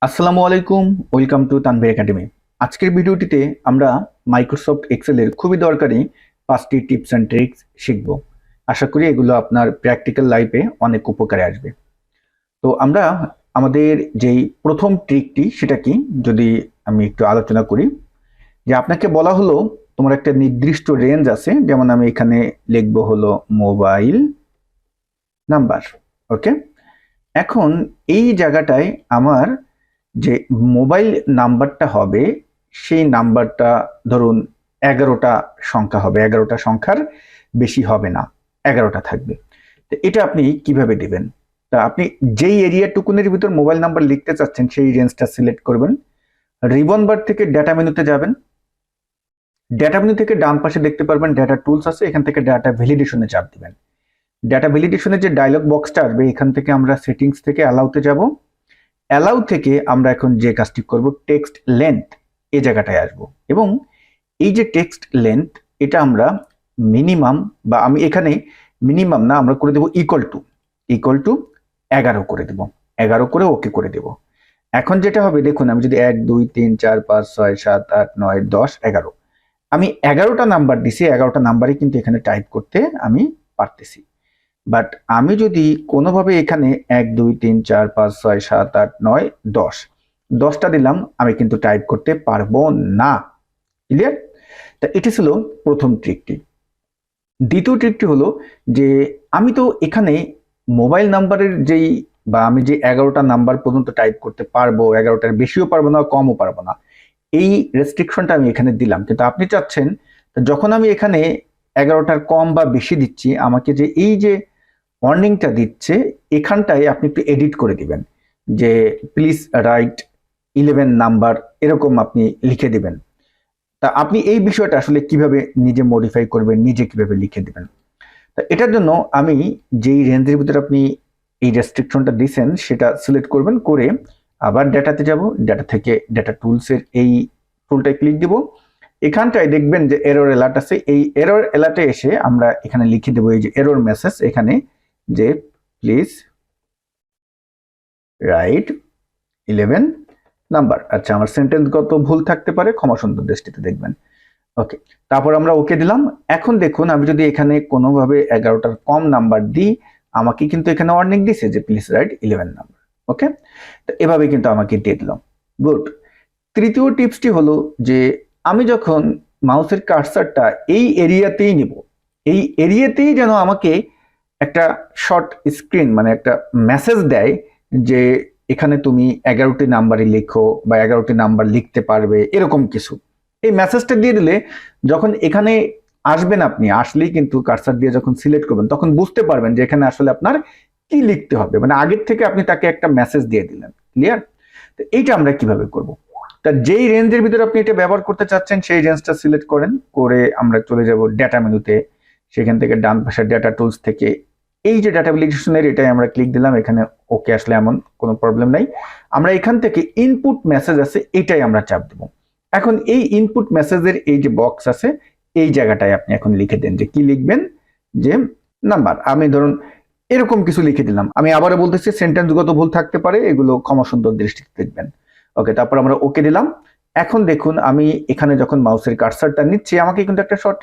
আসসালামু আলাইকুম, welcome to Tanvir academy. আজকের ভিডিওটিতে আমরা মাইক্রোসফট এক্সেলের খুবই দরকারি 5টি টিপস অ্যান্ড ট্রিক্স শিখব। আশা করি এগুলো আপনার প্র্যাকটিক্যাল লাইফে অনেক উপকারে আসবে। তো আমরা আমাদের যেই প্রথম ট্রিকটি সেটা কি যদি আমি একটু আলোচনা করি, যে আপনাকে বলা হলো তোমার একটা নির্দিষ্ট রেঞ্জ আছে, যেমন আমি এখানে লিখবো হলো মোবাইল নাম্বার। ওকে, এখন এই জায়গাটায় আমার যে মোবাইল নাম্বারটা হবে সেই নাম্বারটা ধরুন 11টা সংখ্যা হবে, 11টা সংখ্যার বেশি হবে না, 11টা থাকবে। তো এটা আপনি কিভাবে দিবেন? তা আপনি যেই এরিয়াটুকুনের ভিতর মোবাইল নাম্বার লিখতে চাচ্ছেন সেই রেঞ্জটা সিলেক্ট করবেন। রিবন বার থেকে ডেটা মেনুতে যাবেন। ডেটা মেনু থেকে ডান পাশে দেখতে পারবেন ডেটা টুলস আছে, এখান থেকে ডাটা ভ্যালিডেশনে চাপ দিবেন। ডাটা ভ্যালিডেশনের যে ডায়লগ বক্সটা আসবে এখান থেকে আমরা সেটিংস থেকে অ্যালাউতে যাব। অ্যালাউ থেকে আমরা এখন যে কাজটি করব, টেক্সট লেন্থ এই জায়গাটায় আসব এবং এই যে টেক্সট লেন্থ এটা আমরা মিনিমাম, বা আমি এখানে মিনিমাম না, আমরা করে দেব ইকুয়াল টু 11 করে দেব, 11 করে ওকে করে দেব। এখন যেটা হবে দেখুন, আমি যদি 1 2 3 4 5 6 7 8 9 10 11, আমি 11টা নাম্বার দিছি, 11টা নাম্বারই কিন্তু এখানে টাইপ করতে আমি পারতেছি। বাট আমি যদি কোনোভাবে এখানে 1 2 3 4 5 6 7 8 9 10 10টা দিলাম, আমি কিন্তু টাইপ করতে পারবো না। ক্লিয়ার? তা এটি ছিল প্রথম ট্রিকটি। দ্বিতীয় ট্রিকটি হলো যে আমি তো এখানে মোবাইল নাম্বারের যেই, বা আমি যে 11টা নাম্বার পর্যন্ত টাইপ করতে পারবো, 11টার বেশিও পারবো না, কমও পারবো না, এই রেস্ট্রিকশনটা আমি এখানে দিলাম। কিন্তু আপনি চাচ্ছেন যখন আমি এখানে 11টার কম বা বেশি দিচ্ছি, আমাকে যে এই যে ওয়ার্নিংটা দিচ্ছে এখানটায় আপনি একটু এডিট করে দিবেন, যে প্লিজ রাইট 11 নাম্বার, এরকম আপনি লিখে দিবেন। তা আপনি এই বিষয়টা আসলে কিভাবে নিজে মডিফাই করবেন, নিজে কিভাবে লিখে দিবেন? তা এটার জন্য আমি যেই রেঞ্জের ভিতরে আপনি এই রেস্ট্রিকশনটা দিয়েছেন সেটা সিলেক্ট করবেন, করে আবার ডেটাতে যাব, ডেটা থেকে ডেটা টুলসের এই টুলটায় ক্লিক দিব। এখানটায় দেখবেন যে এরর অ্যালার্ট আছে, এই এরর অ্যালার্টে এসে আমরা এখানে লিখে দেবো এই যে এরর মেসেজ, এখানে যে প্লিজ রাইট 11 নাম্বার। আচ্ছা, আমার সেন্টেন্সগত ভুল থাকতে পারে, ক্ষমা সুন্দর দৃষ্টিতে দেখবেন। ওকে, তারপর আমরা ওকে দিলাম। এখন দেখুন, আমি যদি এখানে কোনোভাবে 11টার কম নাম্বার দিই, আমাকে কিন্তু এখানে ওয়ার্নিং দিছে যে প্লিজ রাইট 11 নাম্বার। ওকে, তো এভাবে কিন্তু আমাকে দিয়ে দিলাম। গুড। তৃতীয় টিপসটি হলো যে আমি যখন মাউসের কার্সারটা এই এরিয়াতেই নিব, এই এরিয়াতেই যেন আমাকে একটা শর্ট স্ক্রিন, মানে একটা মেসেজ দেয় যে এখানে তুমি 11টি নাম্বারই লেখো বা 11টি নাম্বার লিখতে পারবে, এরকম কিছু। এই মেসেজটা দিয়ে দিলে যখন এখানে আসবেন, আপনি আসলেই কিন্তু কার্সার দিয়ে যখন সিলেক্ট করবেন তখন বুঝতে পারবেন যে এখানে আসলে আপনার কি লিখতে হবে, মানে আগের থেকে আপনি তাকে একটা মেসেজ দিয়ে দিলেন। ক্লিয়ার? তো এইটা আমরা কিভাবে করব? তা যেই রেঞ্জের ভিতরে আপনি এটা ব্যবহার করতে চাচ্ছেন সেই রেঞ্জটা সিলেক্ট করেন, করে আমরা চলে যাব ডেটা মেনুতে। সেখান থেকে ডান পাশে ডেটা টুলস থেকে এই যে ডাটা ভ্যালিডেশনের এটাই আমরা ক্লিক দিলাম, এখানে ওকে আসলে এমন কোনো প্রবলেম নাই। আমরা এখান থেকে ইনপুট মেসেজ আছে এটাই আমরা চাপ দেব। এখন এই ইনপুট মেসেজের এই যে বক্স আছে এই জায়গাটায় আপনি এখন লিখে দেন যে কি লিখবেন, যে নাম্বার। আমি ধরুন এরকম কিছু লিখে দিলাম। আমি আবারও বলতেছি, সেন্টেন্সগত ভুল থাকতে পারে, এগুলো ক্ষমা সুন্দর দৃষ্টিতে দেখবেন। ওকে, তারপর আমরা ওকে দিলাম। এখন দেখুন, আমি এখানে যখন মাউসের কার্সারটা নিচ্ছি আমাকে কিন্তু একটা শর্ট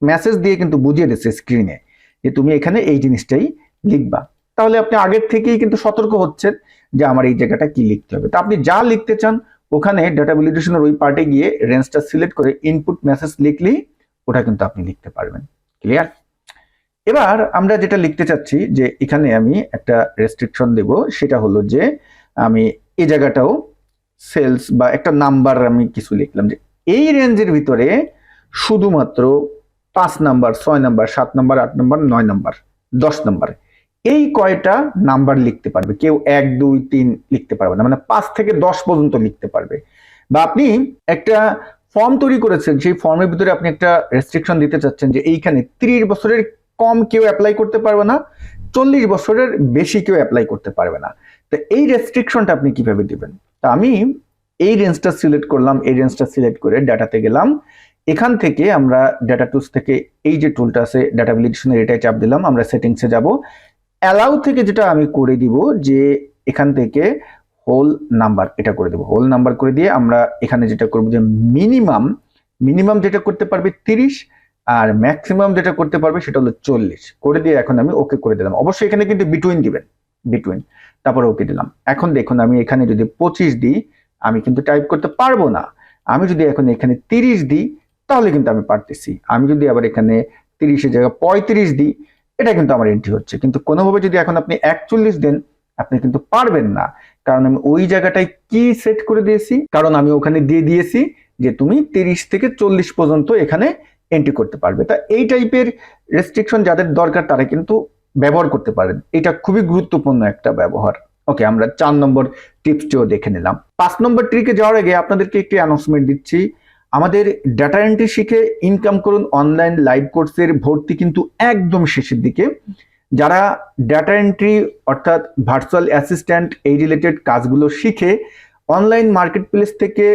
মেসেজ দিয়ে কিন্তু বুঝিয়ে দিচ্ছে স্ক্রিনে যে তুমি এখানে এই জিনিসটাই লিখবা। তাহলে আপনি আগের থেকেই কিন্তু সতর্ক হচ্ছেন যে আমার এই জায়গাটা কি লিখতে হবে। তো আপনি যা লিখতে চান ওখানে ডাটা ভ্যালিডেশনের ওই পার্টে গিয়ে রেঞ্জটা সিলেক্ট করে ইনপুট মেসেজ লিখলেই ওটা কিন্তু আপনি লিখতে পারবেন। ক্লিয়ার? এবার আমরা যেটা লিখতে চাচ্ছি যে এখানে আমি একটা রেস্ট্রিকশন দেব, সেটা হলো যে আমি এই জায়গাটাও সেলস বা একটা নাম্বার আমি কিছু লিখলাম যে এই রেঞ্জের ভিতরে শুধুমাত্র 5 number, 6 number, 7 number, 8 number, 9 number, 10 number, এই কয়টা নাম্বার লিখতে পারবে। কেউ 1 2 3 লিখতে পারবে না, মানে 5 থেকে 10 পর্যন্ত লিখতে পারবে। বা আপনি একটা ফর্ম তৈরি করেছেন, সেই ফর্মের ভিতরে আপনি একটা রেস্ট্রিকশন দিতে চাচ্ছেন যে এইখানে 30 বছরের কম কেউ অ্যাপ্লাই করতে পারবে না, 40 বছরের বেশি কেউ অ্যাপ্লাই করতে পারবে না। তো এই রেস্ট্রিকশনটা আপনি কিভাবে দিবেন? তা আমি এই রেঞ্জটা সিলেক্ট করলাম, এই রেঞ্জটা সিলেক্ট করে ডাটাতে গেলাম। এখান থেকে আমরা ডাটা টুলস থেকে এই যে টুলটা আছে ডাটা ভ্যালিডেশনের এটাই চাপ দিলাম। আমরা সেটিংসে যাব। অ্যালাউ থেকে যেটা আমি করে দিব যে এখান থেকে হোল নাম্বার এটা করে দেবো। হোল নাম্বার করে দিয়ে আমরা এখানে যেটা করবো যে মিনিমাম যেটা করতে পারবে 30 আর ম্যাক্সিমাম যেটা করতে পারবে সেটা হলো 40 করে দিয়ে এখন আমি ওকে করে দিলাম। অবশ্যই এখানে কিন্তু বিটুইন দিবেন, বিটুইন, তারপরে ওকে দিলাম। এখন দেখুন আমি এখানে যদি 25 দিই আমি কিন্তু টাইপ করতে পারবো না। আমি যদি এখন এখানে 30 দিই তাহলে কিন্তু আমি পারতেছি। আমি যদি আবার এখানে 30-এর জায়গায় 35 দিই এটা কিন্তু আমার এন্ট্রি হচ্ছে। কিন্তু কোনোভাবে যদি এখন আপনি 41 দেন আপনি কিন্তু পারবেন না, কারণ আমি ওই জায়গাটায় কি সেট করে দিয়েছি, কারণ আমি ওখানে দিয়ে দিয়েছি যে তুমি 30 থেকে 40 পর্যন্ত এখানে এন্ট্রি করতে পারবে। তা এই টাইপের রেস্ট্রিকশন যাদের দরকার তারা কিন্তু ব্যবহার করতে পারেন। এটা খুবই গুরুত্বপূর্ণ একটা ব্যবহার। ওকে, আমরা 4 নম্বর টিপসটিও দেখে নিলাম। 5 নম্বর ট্রিকে যাওয়ার আগে আপনাদেরকে একটি অ্যানাউন্সমেন্ট দিচ্ছি। আমাদের ডাটা এন্ট্রি শিখে ইনকাম করুন অনলাইন লাইভ কোর্সের ভর্তি কিন্তু একদম শেষের দিকে। যারা ডাটা এন্ট্রি অর্থাৎ ভার্চুয়াল অ্যাসিস্ট্যান্ট এই রিলেটেড কাজগুলো শিখে অনলাইন মার্কেট প্লেস থেকে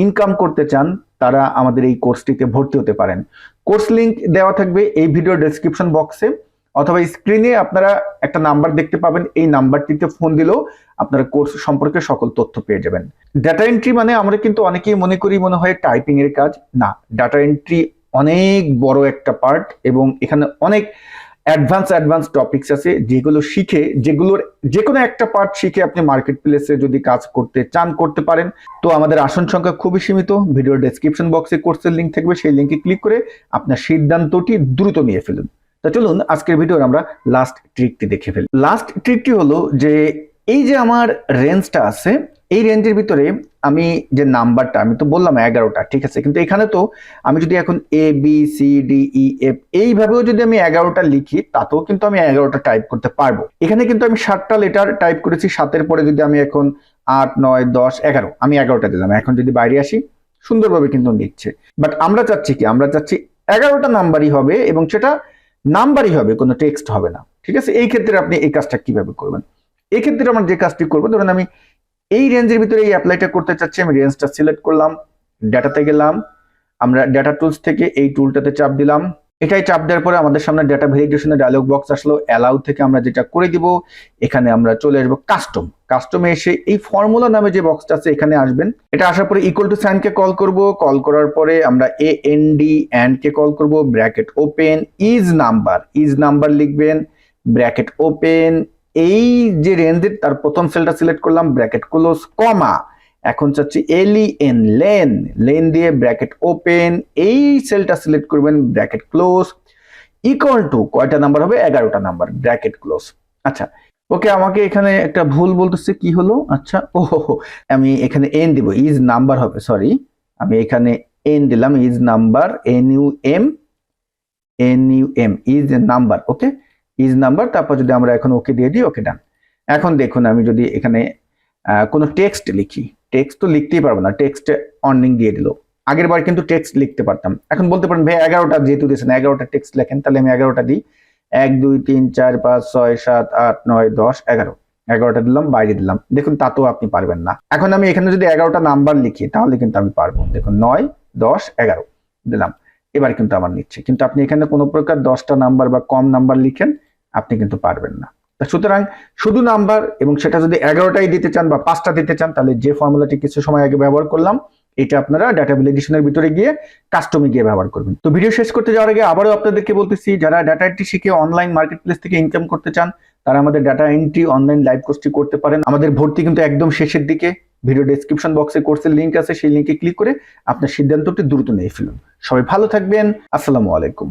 ইনকাম করতে চান তারা আমাদের এই কোর্সটিতে ভর্তি হতে পারেন। কোর্স লিংক দেওয়া থাকবে এই ভিডিও ডেসক্রিপশন বক্সে অথবা স্ক্রিনে আপনারা একটা নাম্বার দেখতে পাবেন, এই নাম্বারটিতে ফোন দিলেও আপনারা কোর্স সম্পর্কে সকল তথ্য পেয়ে যাবেন। ডাটা এন্ট্রি মানে আমরা কিন্তু অনেকেই মনে হয় টাইপিং এর কাজ, না, ডাটা এন্ট্রি অনেক বড় একটা পার্ট এবং এখানে অনেক অ্যাডভান্স টপিকস আছে যেগুলো শিখে, যেগুলোর যে কোনো একটা পার্ট শিখে আপনি মার্কেট প্লেসে যদি কাজ করতে চান করতে পারেন। তো আমাদের আসন সংখ্যা খুবই সীমিত। ভিডিওর ডেসক্রিপশন বক্সে কোর্সের লিঙ্ক থাকবে, সেই লিঙ্কে ক্লিক করে আপনার সিদ্ধান্তটি দ্রুত নিয়ে ফেলুন। তা চলুন আজকের ভিডিওর আমরা লাস্ট ট্রিকটি দেখে ফেলি। লাস্ট ট্রিকটি হলো যে এই যে আমার রেঞ্জটা আছে এই রেঞ্জের ভিতরে আমি যে নাম্বারটা, আমি তো বললাম 11টা, ঠিক আছে, কিন্তু এখানে তো আমি যদি এখন ABCDEF এইভাবেও যদি আমি 11টা লিখি তাতেও কিন্তু আমি 11টা টাইপ করতে পারবো। এখানে কিন্তু আমি 7টা লেটার টাইপ করেছি, 7-এর পরে যদি আমি এখন 8, 9, 10, 11 আমি 11টা দিলাম। এখন যদি বাইরে আসি সুন্দরভাবে কিন্তু নিচ্ছে। বাট আমরা চাচ্ছি কি, আমরা চাচ্ছি 11টা নাম্বারই হবে এবং সেটা নাম্বারই হবে, কোনো টেক্সট হবে না, ঠিক আছে। এই ক্ষেত্রে আপনি এই কাজটা কিভাবে করবেন? এই ক্ষেত্রে আমরা যে কাজটি করবো, ধরুন আমি এই রেঞ্জের ভিতরে এই অ্যাপ্লাইটা করতে চাচ্ছি, আমি রেঞ্জটা সিলেক্ট করলাম, ডাটাতে গেলাম, আমরা ডাটা টুলস থেকে এই টুলটাতে চাপ দিলাম। এটাই চাপ দেওয়ার পরে আমাদের সামনে ডাটা ভেরিফিকেশনের ডায়লগ বক্স আসলো। অ্যালাউ থেকে আমরা যেটা করে দিব, এখানে আমরা চলে আসবো কাস্টমে এসে এই ফর্মুলা নামে যে বক্সটা আছে এখানে আসবেন। এটা আসার পরে ইকুয়াল টু সাইনকে কল করব, কল করার পরে আমরা এন্ড কে কল করব, ব্র্যাকেট ওপেন, ইজ নাম্বার লিখবেন, ব্র্যাকেট ওপেন, এই যে রেঞ্জের তার প্রথম সেলটা সিলেক্ট করলাম, ব্র্যাকেট ক্লোজ, কমা, এখন চাচ্ছি লেন দিয়ে ব্র্যাকেট ওপেন, এই সেলটা সিলেক্ট করবেন, ব্র্যাকেট ক্লোজ, ইকুয়াল টু কয়টা নাম্বার হবে? 11টা নাম্বার, ব্র্যাকেট ক্লোজ। আচ্ছা, ওকে, আমাকে এখানে একটা ভুল বলতেছে, কি হলো? আচ্ছা, আমি এখানে এন দিব, ইজ নাম্বার হবে, সরি, আমি এখানে এন দিলাম, is number, NUM is number, okay, is number. তারপর যদি আমরা এখন ওকে দিয়ে দিই, ওকে, ডান। এখন দেখুন আমি যদি এখানে কোনো টেক্সট লিখি, টেক্সট তো লিখতেই পারবো না, টেক্সট অর্নিং দিয়ে দিল। আগের বার কিন্তু টেক্সট লিখতে পারতাম। এখন বলতে পারেন ভাই 11টা যেহেতু দিয়েছেন 11টা টেক্সট লেখেন, তাহলে আমি 11টা দিই, 1 2 3 4 5 6 7 8 9 10 11, 11টা দিলাম, বাইরে দিলাম। দেখুন তাতেও আপনি পারবেন না। এখন আমি এখানে যদি 11টা নাম্বার লিখি তাহলে কিন্তু আমি পারবো। দেখুন 9 10 11 দিলাম, এবার কিন্তু আমার নিচ্ছে। কিন্তু আপনি এখানে কোনো প্রকার 10টা নাম্বার বা কম নাম্বার লিখেন আপনি কিন্তু পারবেন না। সুতরাং শুধু নাম্বার, এবং সেটা যদি 11টাই দিতে চান বা 5টা দিতে চান তাহলে যে ফর্মুলাটি কিছু সময় আগে ব্যবহার করলাম এটা আপনারা ডাটা ভ্যালিডেশনের ভিতরে গিয়ে কাস্টমে গিয়ে ব্যবহার করবেন। তো ভিডিও শেষ করতে যাওয়ার আগে আবারও আপনাদেরকে বলতেছি, যারা ডাটা এন্ট্রি শিখে অনলাইন মার্কেট প্লেস থেকে ইনকাম করতে চান তারা আমাদের ডাটা এন্ট্রি অনলাইন লাইভ কোর্সটি করতে পারেন। আমাদের ভর্তি কিন্তু একদম শেষের দিকে। ভিডিও ডেসক্রিপশন বক্সে কোর্সের লিঙ্ক আছে, সেই লিঙ্কে ক্লিক করে আপনার সিদ্ধান্তটি দ্রুত নিয়ে ফেলুন। সবাই ভালো থাকবেন, আসসালামু আলাইকুম।